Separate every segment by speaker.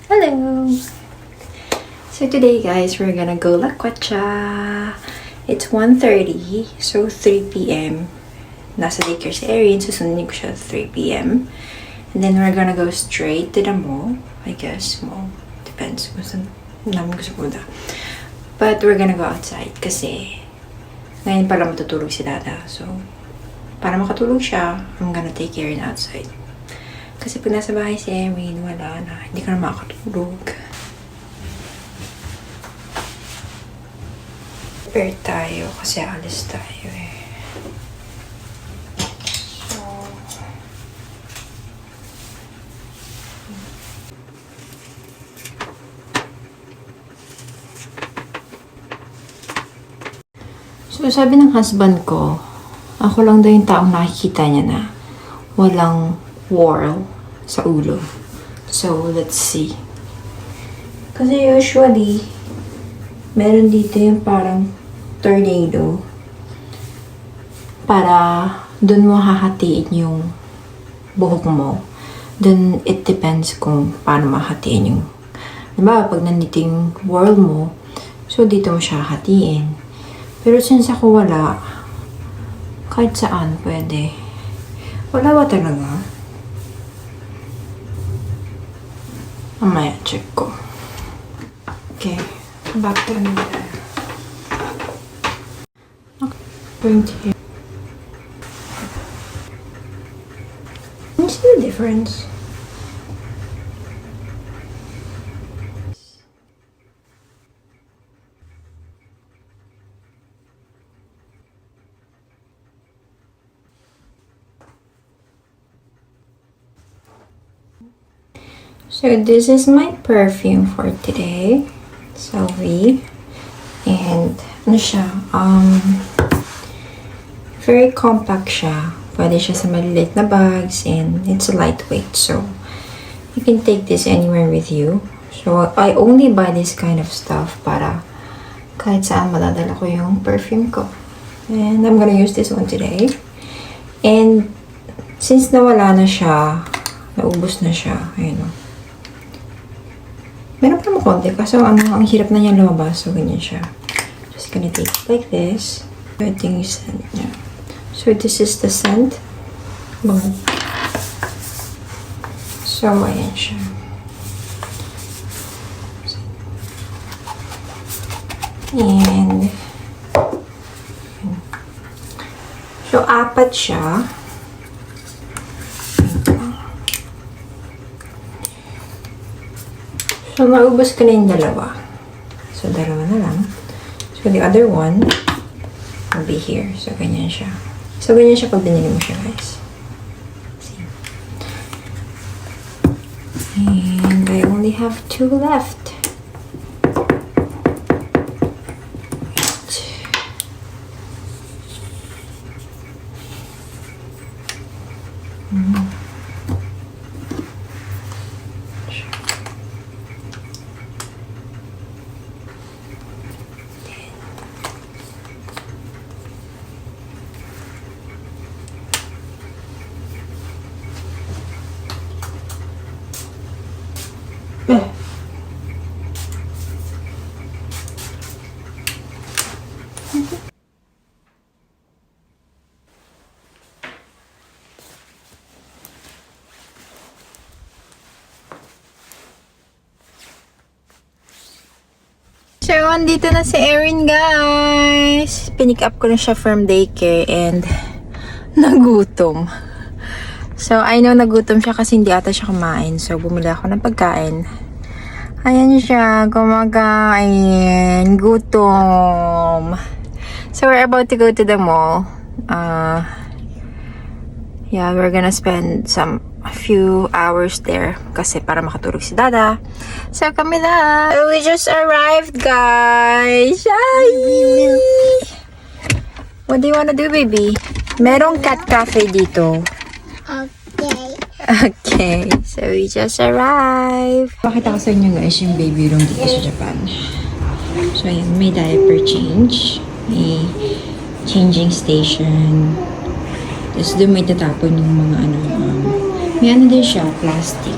Speaker 1: Hello! So today guys, we're gonna go Lakwacha. It's 1:30, so 3 p.m. Nasa daycare si Erin, susundin ko siya at 3 p.m. And then we're gonna go straight to the mall. I guess, mall. Depends kung saan namin gusto punta. But we're gonna go outside kasi ngayon pala matutulog si Dada. So, para makatulog siya, I'm gonna take Erin outside. Kasi pag nasa bahay si Erin, wala na. Hindi ka na makakatulog. Prepare tayo kasi alis tayo eh. So, sabi ng husband ko, ako lang daw yung taong nakikita niya na walang whorl sa ulo. So, let's see. Kasi usually, meron dito yung parang tornado para dun mo hahatiin yung buhok mo. Then, it depends kung paano mahatiin yung diba, pag nandito yung whorl mo, so dito mo siya hatiin. Pero since ako wala, kahit saan pwede. Wala ba talaga? Mamaya, check ko. Okay. Back to another. Okay. Going to here. Can you see the difference? So this is my perfume for today. Salvi. And ano siya? Very compact siya. Pwede siya sa maliliit na bags and it's lightweight. So you can take this anywhere with you. So I only buy this kind of stuff para kahit saan madadala ko yung perfume ko. And I'm gonna use this one today. And since nawala na siya, naubos na siya, ayun o. Meron pa naman konti, kaso ang hirap na niya lumabas. So, ganyan siya. Just gonna take it like this. I think yung scent niya. So, this is the scent. Bango. So, ayan siya. And, so, apat siya. So, maubos ko na yung dalawa. So, dalawa na lang. So, the other one will be here. So, ganyan siya. So, ganyan siya pag binili mo siya, guys. See? And I only have 2 left. So, andito na si Erin, guys. Pinick up ko na siya from daycare and nagutom. So, I know nagutom siya kasi hindi ata siya kumain. So, bumili ako ng pagkain. Ayan siya, kumakain. Gutom. So, we're about to go to the mall. Yeah, we're gonna spend a few hours there kasi para makatulog si Dada. So, kami na. We just arrived, guys. Hi! What do you wanna do, baby? Merong cat cafe dito.
Speaker 2: Okay.
Speaker 1: Okay, so we just arrived. Pakita ko sa inyo, guys, yung baby room dito sa Japan. So, ayan, may diaper change. May changing station. Tapos doon may tatapon yung mga ano, may ano din siya, plastic.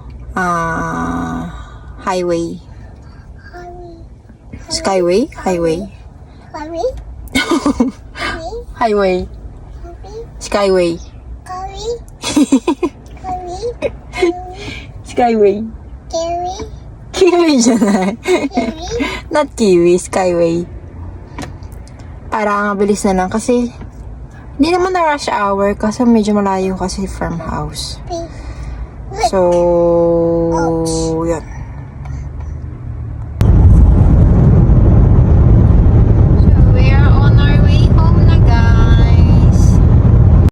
Speaker 1: Highway.
Speaker 2: Hurry.
Speaker 1: Skyway? Highway.
Speaker 2: Hurry. Hurry.
Speaker 1: Highway.
Speaker 2: Hurry.
Speaker 1: Skyway.
Speaker 2: Hurry. Hurry.
Speaker 1: Skyway.
Speaker 2: Gary.
Speaker 1: Kiwi dyan eh.
Speaker 2: Gary.
Speaker 1: Not kiwi, skyway. Para mabilis na lang kasi hindi naman na rush hour kasi medyo malayo kasi from house.
Speaker 2: Big.
Speaker 1: So,